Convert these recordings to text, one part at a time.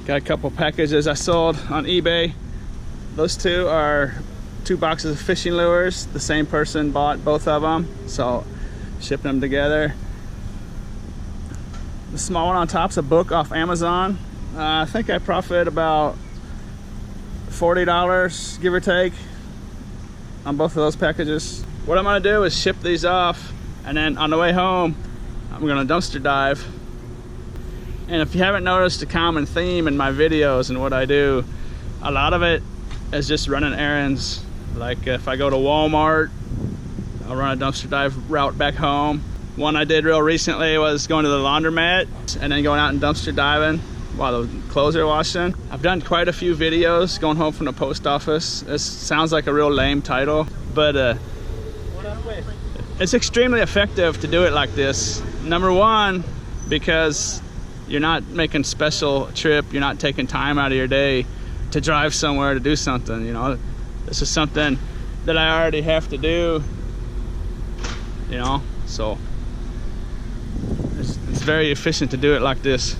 Got a couple packages I sold on eBay. Those two are 2 boxes of fishing lures. The same person bought both of them, so shipping them together. The small one on top's a book off Amazon. I think I profit about $40, give or take, on both of those packages. What I'm gonna do is ship these off, and then on the way home, I'm gonna dumpster dive. And if you haven't noticed a common theme in my videos and what I do, a lot of it is just running errands. Like if I go to Walmart, I'll run a dumpster dive route back home. One I did real recently was going to the laundromat and then going out and dumpster diving while the clothes are washing. I've done quite a few videos going home from the post office. This sounds like a real lame title, but it's extremely effective to do it like this. Number one, because you're not making special trip, you're not taking time out of your day to drive somewhere to do something, you know. This is something that I already have to do, you know, so it's very efficient to do it like this.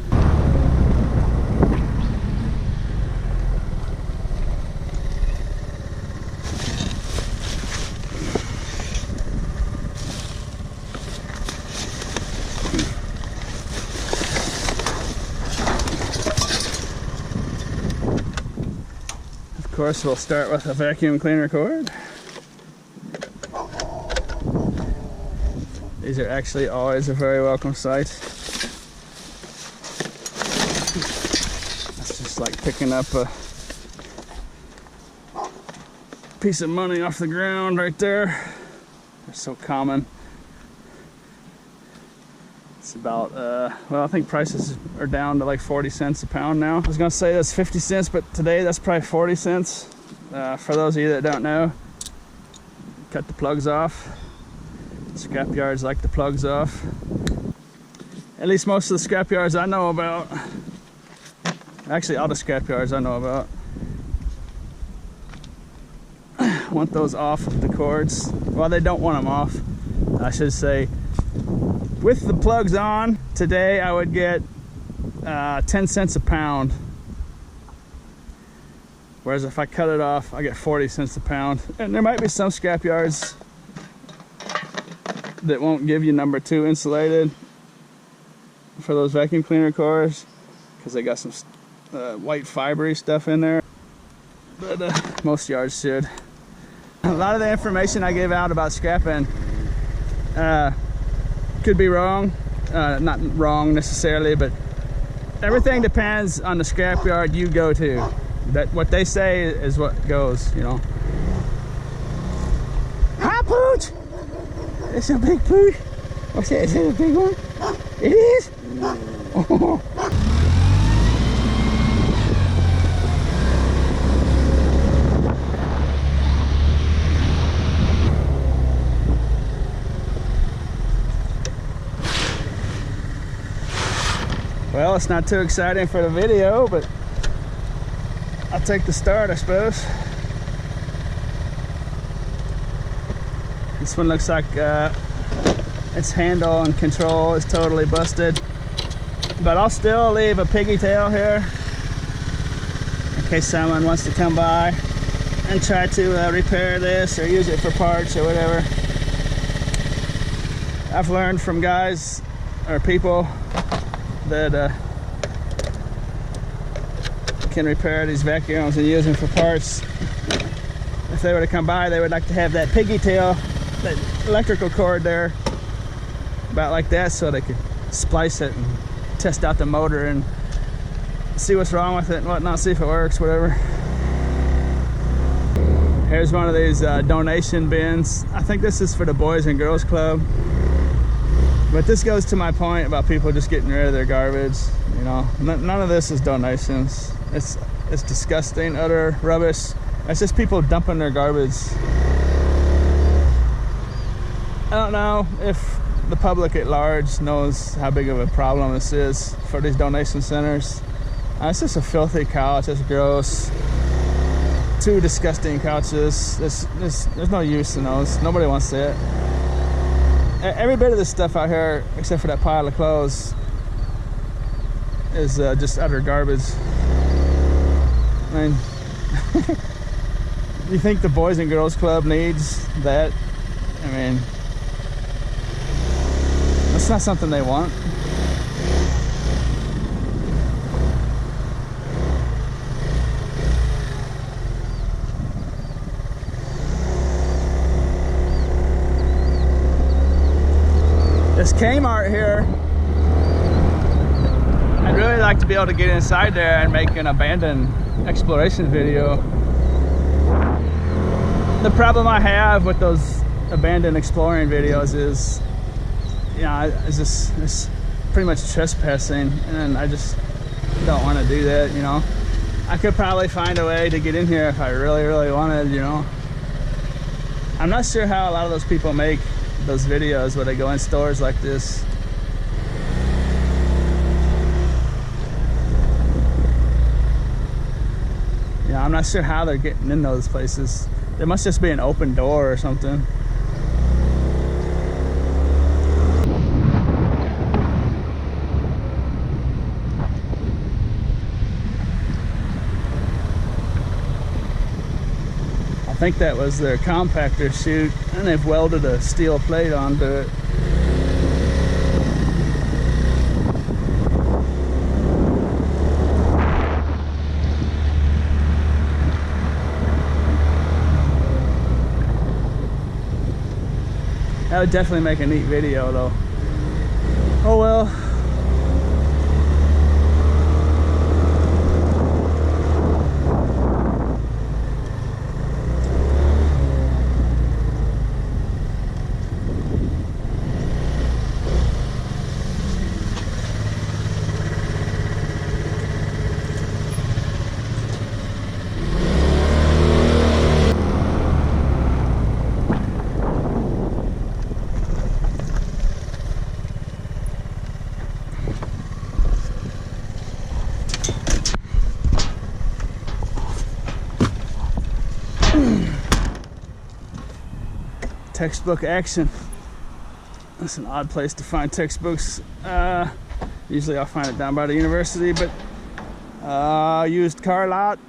Of course, we'll start with a vacuum cleaner cord. These are actually always a very welcome sight. That's just like picking up a piece of money off the ground right there. They're so common. It's about, well, I think prices are down to like 40 cents a pound now. I was gonna say that's 50 cents, but today that's probably 40 cents. For those of you that don't know, cut the plugs off. Scrap yards like the plugs off. At least most of the scrap yards I know about. Actually, all the scrap yards I know about want those off of the cords. Well, they don't want them off, I should say. With the plugs on, today I would get 10 cents a pound. Whereas if I cut it off, I get 40 cents a pound. And there might be some scrap yards that won't give you number 2 insulated for those vacuum cleaner cores, because they got some white fibery stuff in there. But most yards should. A lot of the information I give out about scrapping could be wrong. Not wrong necessarily, but everything depends on the scrap yard you go to. That what they say is what goes, you know. Hi, Pooch! It's a big pooch. What's that? Is it a big one? It is? Oh. Well, it's not too exciting for the video, but I'll take the start, I suppose. This one looks like its handle and control is totally busted, but I'll still leave a piggy tail here in case someone wants to come by and try to repair this or use it for parts or whatever. I've learned from guys or people that can repair these vacuums and use them for parts. If they were to come by, they would like to have that piggy tail, that electrical cord there, about like that, so they could splice it and test out the motor and see what's wrong with it and whatnot, see if it works, whatever. Here's one of these donation bins. I think this is for the Boys and Girls Club. But this goes to my point about people just getting rid of their garbage. You know, none of this is donations. It's disgusting, utter rubbish. It's just people dumping their garbage. I don't know if the public at large knows how big of a problem this is for these donation centers. It's just a filthy couch. It's gross. 2 disgusting couches. There's no use in those. Nobody wants it. Every bit of this stuff out here, except for that pile of clothes, is just utter garbage. I mean, you think the Boys and Girls Club needs that? I mean, that's not something they want. This Kmart here, I'd really like to be able to get inside there and make an abandoned exploration video. The problem I have with those abandoned exploring videos is, you know, it's pretty much trespassing, and I just don't want to do that, you know. I could probably find a way to get in here if I really, really wanted, you know. I'm not sure how a lot of those people make those videos where they go in stores like this. Yeah, I'm not sure how they're getting in those places. There must just be an open door or something. I think that was their compactor chute, and they've welded a steel plate onto it. That would definitely make a neat video though. Oh well. Textbook action. That's an odd place to find textbooks. Usually I'll find it down by the university, but used car lot.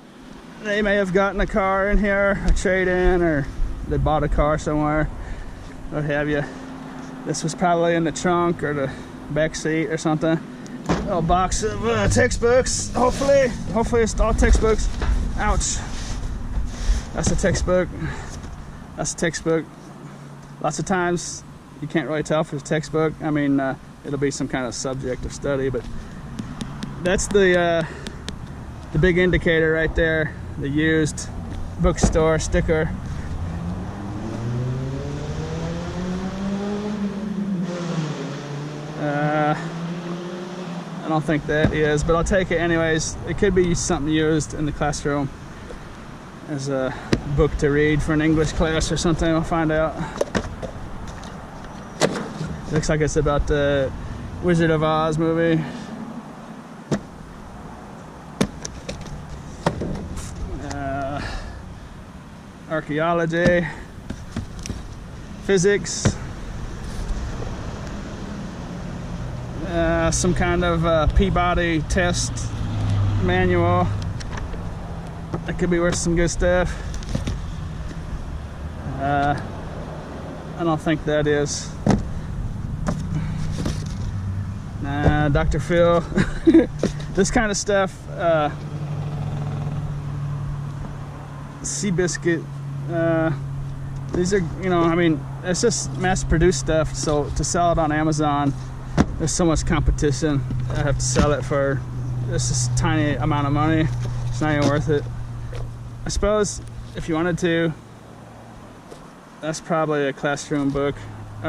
They may have gotten a car in here, a trade-in, or they bought a car somewhere, what have you. This was probably in the trunk or the back seat or something. A little box of textbooks. Hopefully it's all textbooks. Ouch. That's a textbook. That's a textbook. Lots of times you can't really tell if it's a textbook. I mean, it'll be some kind of subject of study, but that's the big indicator right there, the used bookstore sticker. I don't think that is, but I'll take it anyways. It could be something used in the classroom as a book to read for an English class or something. I'll find out. Looks like it's about the Wizard of Oz movie. Archaeology, physics, some kind of Peabody test manual. That could be worth some good stuff. I don't think that is. Nah, Dr. Phil. This kind of stuff. Seabiscuit. These are, you know, I mean, it's just mass-produced stuff. So to sell it on Amazon, there's so much competition. I have to sell it for this tiny amount of money. It's not even worth it. I suppose if you wanted to, that's probably a classroom book.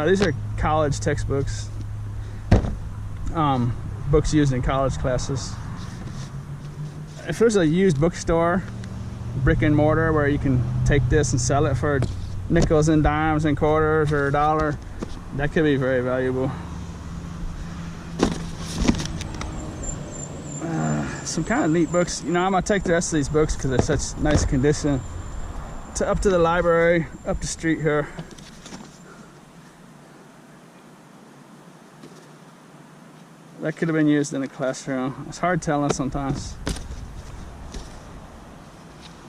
These are college textbooks. Books used in college classes. If there's a used bookstore, brick and mortar, where you can take this and sell it for nickels and dimes and quarters or $1, that could be very valuable. Some kind of neat books. You know, I'm gonna take the rest of these books because they're such nice condition up to the library, up the street here. That could have been used in a classroom. It's hard telling sometimes.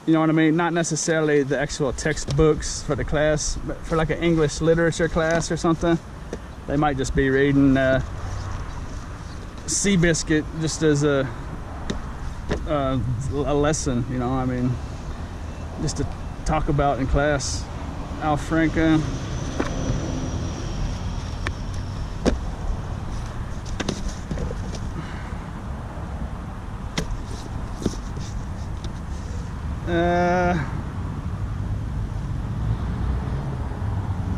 You know what I mean? Not necessarily the actual textbooks for the class, but for like an English literature class or something, they might just be reading Seabiscuit just as a lesson, you know, I mean, just to talk about in class. Al Franken.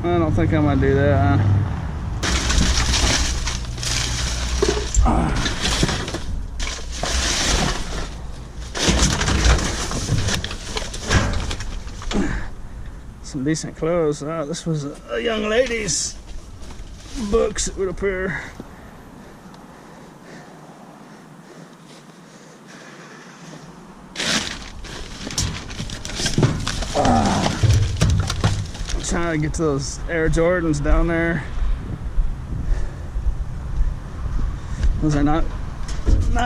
I don't think I'm gonna do that, Some decent clothes. This was a young lady's books, it would appear. Trying to get to those Air Jordans down there. Those are not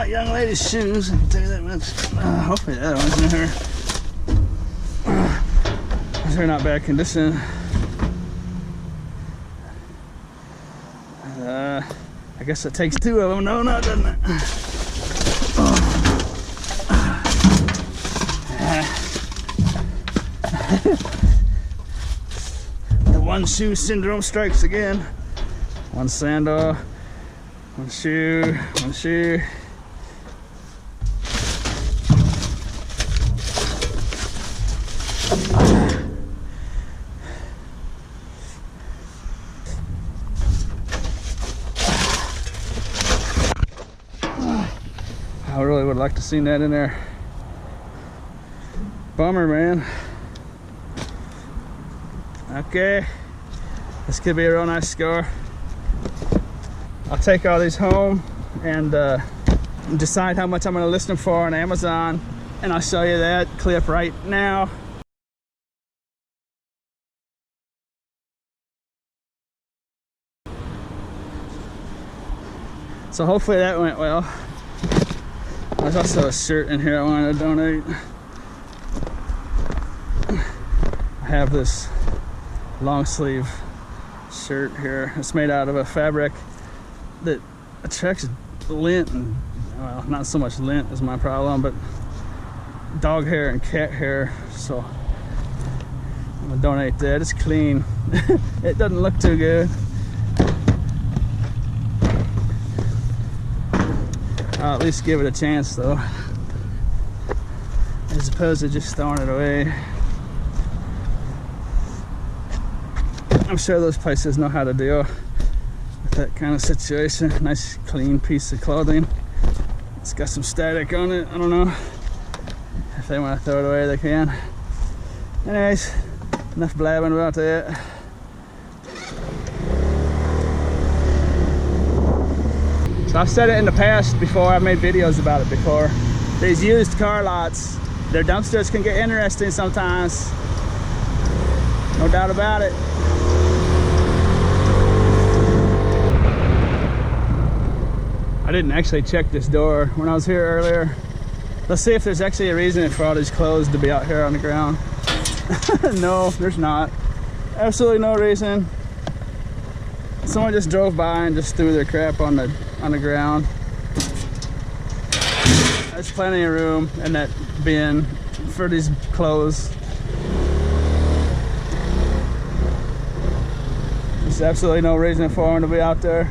young ladies' shoes, I can tell you that much. Hopefully that one's in here. They're not bad condition. I guess it takes two of them. No, not doesn't it? The one shoe syndrome strikes again. One sandal, one shoe, one shoe. I really would like to see that in there. Bummer, man. Okay, this could be a real nice score. I'll take all these home and decide how much I'm going to list them for on Amazon, and I'll show you that clip right now. So hopefully that went well. There's also a shirt in here I wanted to donate. I have this long sleeve shirt here. It's made out of a fabric that attracts lint, and well, not so much lint is my problem, but dog hair and cat hair. So I'm gonna donate that. It's clean. It doesn't look too good. I'll at least give it a chance though, as opposed to just throwing it away. I'm sure those places know how to deal with that kind of situation. Nice clean piece of clothing. It's got some static on it. I don't know. If they want to throw it away, they can. Anyways, enough blabbing about that. So I've said it in the past before, I've made videos about it before. These used car lots, their dumpsters can get interesting sometimes. No doubt about it. I didn't actually check this door when I was here earlier. Let's see if there's actually a reason for all these clothes to be out here on the ground. No, there's not. Absolutely no reason. Someone just drove by and just threw their crap on the ground. There's plenty of room in that bin for these clothes. There's absolutely no reason for them to be out there.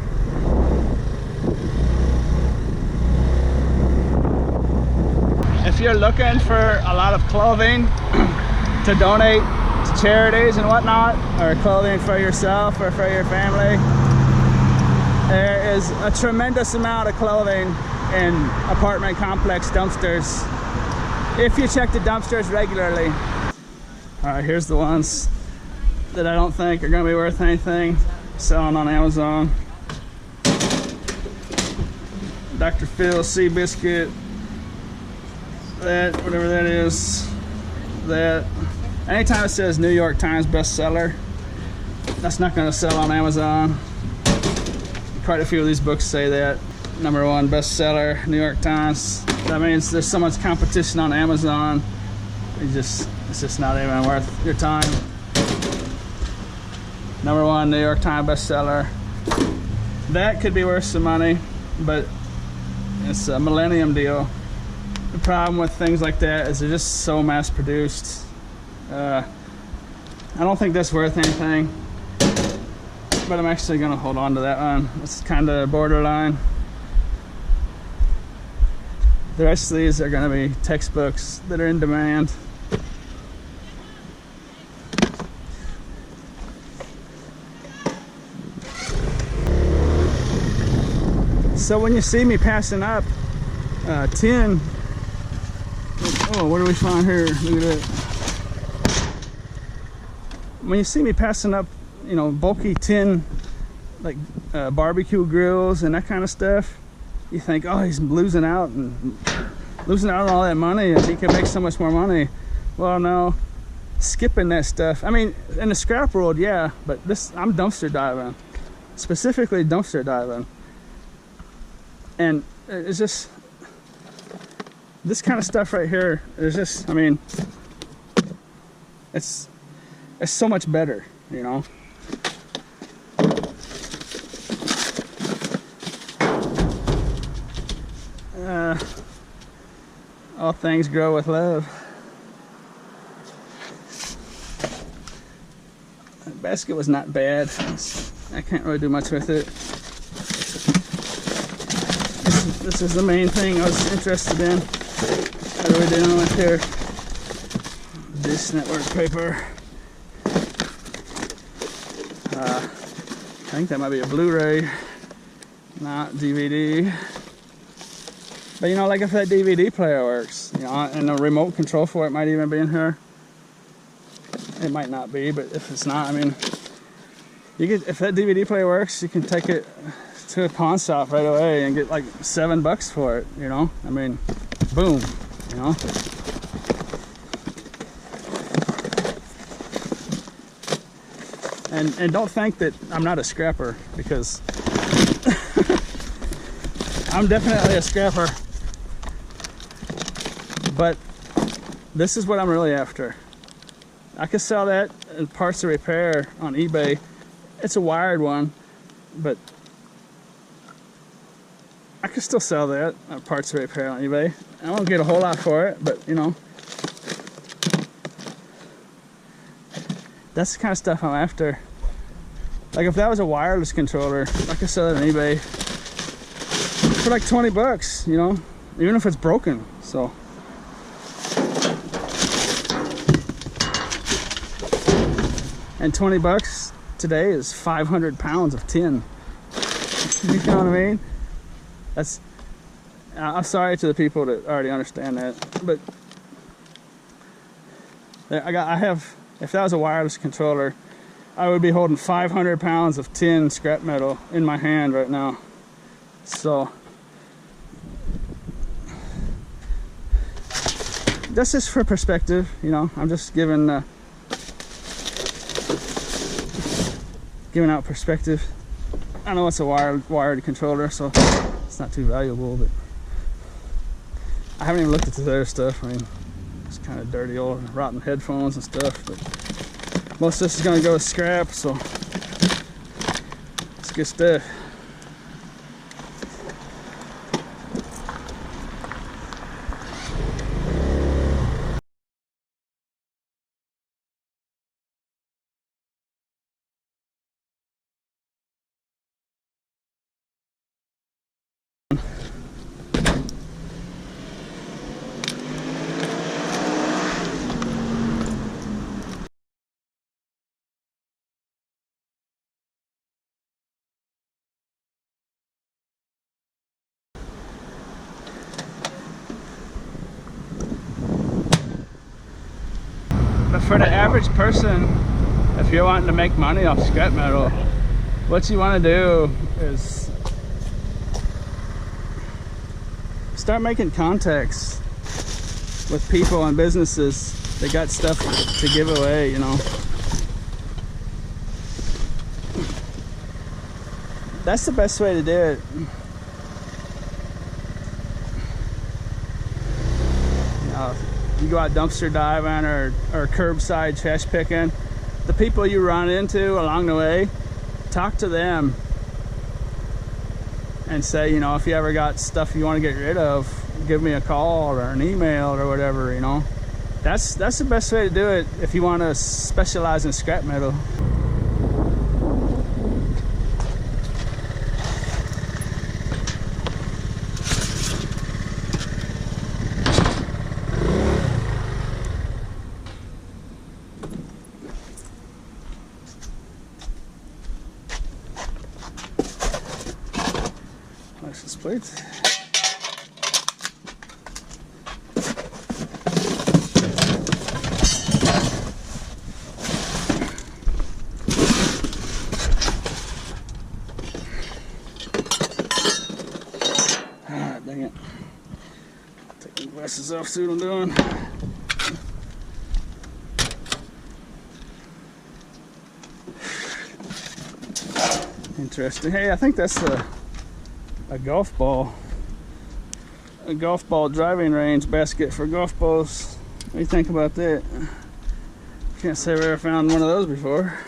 If you're looking for a lot of clothing to donate to charities and whatnot, or clothing for yourself or for your family, there is a tremendous amount of clothing in apartment complex dumpsters if you check the dumpsters regularly. All right, here's the ones that I don't think are going to be worth anything selling on Amazon. Dr. Phil Seabiscuit, that, whatever that is, that. Anytime it says New York Times bestseller, that's not going to sell on Amazon. Quite a few of these books say that. #1 bestseller, New York Times. That means there's so much competition on Amazon it's just not even worth your time. #1 New York Times bestseller. That could be worth some money, but it's a millennium deal. The problem with things like that is they're just so mass produced. I don't think that's worth anything, but I'm actually gonna hold on to that one. It's kind of borderline. The rest of these are gonna be textbooks that are in demand. So when you see me passing up tin, oh, what do we find here? Look at that. When you see me passing up, you know, bulky tin, like barbecue grills and that kind of stuff, you think, oh, he's losing out on all that money, and he can make so much more money. Well, no, skipping that stuff. I mean, in the scrap world, yeah, but I'm dumpster diving, specifically dumpster diving, and it's just this kind of stuff right here. It's just, I mean, it's so much better, you know. All things grow with love. That basket was not bad. I can't really do much with it. This is the main thing I was interested in. What are we doing with here? This network paper. I think that might be a Blu-ray, not DVD. But you know, like if that DVD player works, you know, and the remote control for it might even be in here. It might not be, but if it's not, I mean, if that DVD player works, you can take it to a pawn shop right away and get like $7 for it, you know? I mean, boom, you know? And don't think that I'm not a scrapper, because I'm definitely a scrapper. But this is what I'm really after. I could sell that in parts of repair on eBay. It's a wired one, but I could still sell that parts of repair on eBay. I won't get a whole lot for it, but you know, that's the kind of stuff I'm after. Like if that was a wireless controller, I could sell it on eBay for like $20, you know, even if it's broken. So and $20 today is 500 pounds of tin. You know what I mean? That's, I'm sorry to the people that already understand that, but I have, if that was a wireless controller, I would be holding 500 pounds of tin scrap metal in my hand right now. So that's just for perspective, you know. I'm just giving out perspective. I know it's a wired controller, so it's not too valuable, but I haven't even looked at the other stuff. I mean, it's kind of dirty old rotten headphones and stuff, but most of this is going to go with scrap, so it's good stuff. But for the average person, if you're wanting to make money off scrap metal, what you want to do is start making contacts with people and businesses that got stuff to give away, you know. That's the best way to do it. you go out dumpster diving or curbside trash picking, the people you run into along the way, talk to them and say, you know, if you ever got stuff you want to get rid of, give me a call or an email or whatever, you know. That's the best way to do it if you want to specialize in scrap metal. License plates. Ah, dang it. Take my glasses off, see what I'm doing. Interesting. Hey, I think that's a golf ball. A golf ball driving range basket for golf balls. What do you think about that? Can't say I've ever found one of those before.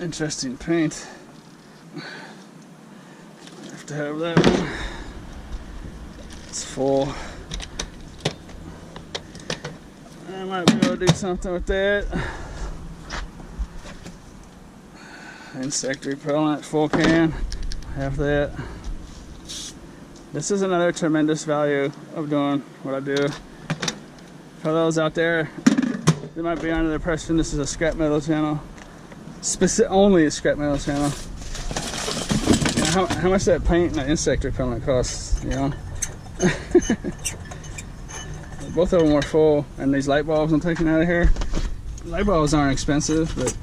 Interesting paint. I have to have that one. It's full. I might be able to do something with that. Insect repellent, full can. Have that. This is another tremendous value of doing what I do. For those out there, they might be under the impression this is a scrap metal channel. Only a scrap metal channel. You know, how much that paint and that insect repellent costs, you know? Both of them were full, and these light bulbs I'm taking out of here, light bulbs aren't expensive, but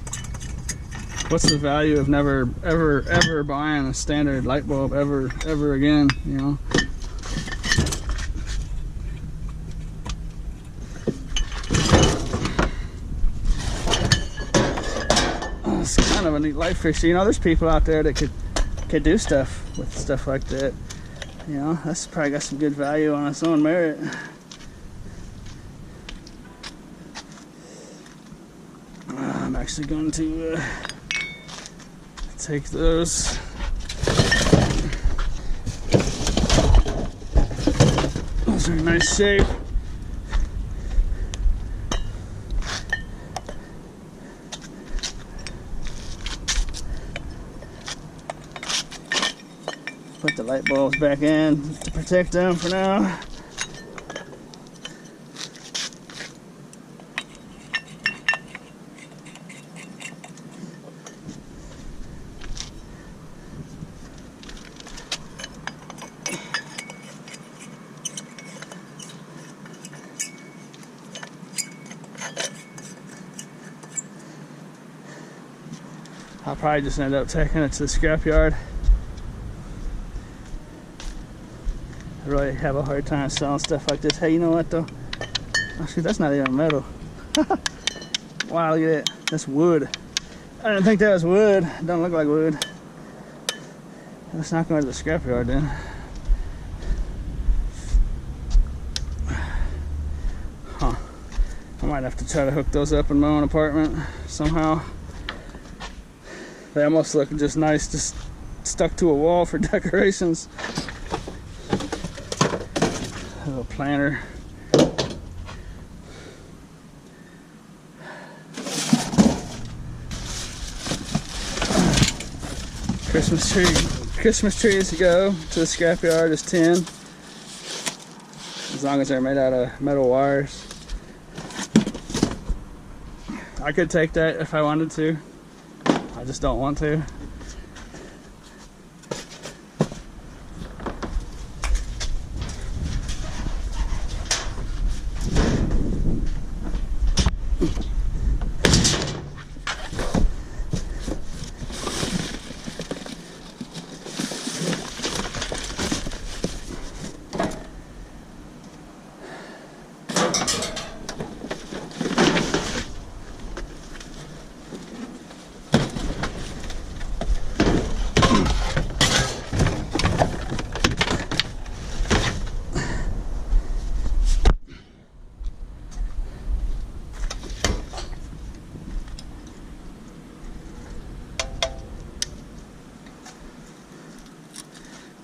what's the value of never ever buying a standard light bulb ever again, you know? It's kind of a neat light fixture. You know, there's people out there that could do stuff with stuff like that. You know, that's probably got some good value on its own merit. I'm actually going to take those. Those are in nice shape. Put the light bulbs back in to protect them for now. I'll probably just end up taking it to the scrapyard. I really have a hard time selling stuff like this. Hey, you know what though? Actually, that's not even metal. Wow, look at that. That's wood. I didn't think that was wood. It don't look like wood. Let's not go to the scrapyard then. Huh. I might have to try to hook those up in my own apartment somehow. They almost look just nice, just stuck to a wall for decorations. A little planter. Christmas trees to go to the scrapyard is 10. As long as they're made out of metal wires. I could take that if I wanted to. I just don't want to.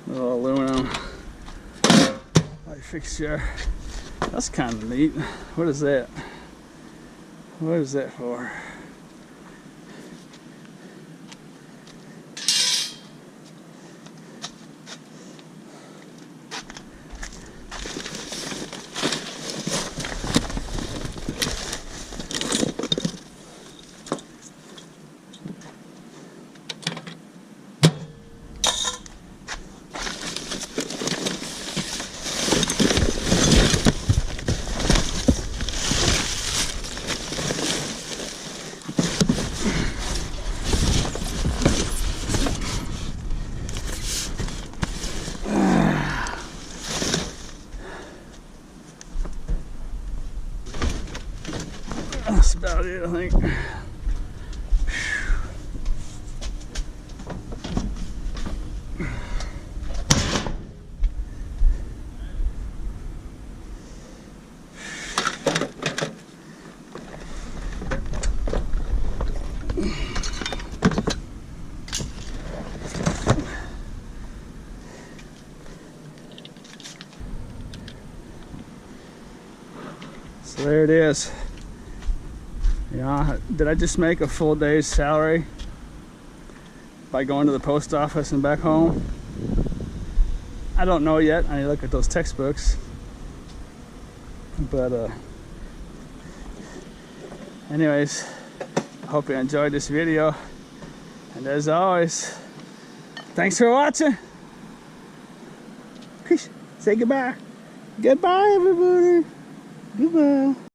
Little aluminum light fixture. That's kind of neat. What is that? What is that for? That's about it, I think. So there it is. Yeah, did I just make a full day's salary by going to the post office and back home? I don't know yet. I need to look at those textbooks. But anyways, I hope you enjoyed this video. And as always, thanks for watching. Say goodbye. Goodbye, everybody. Goodbye.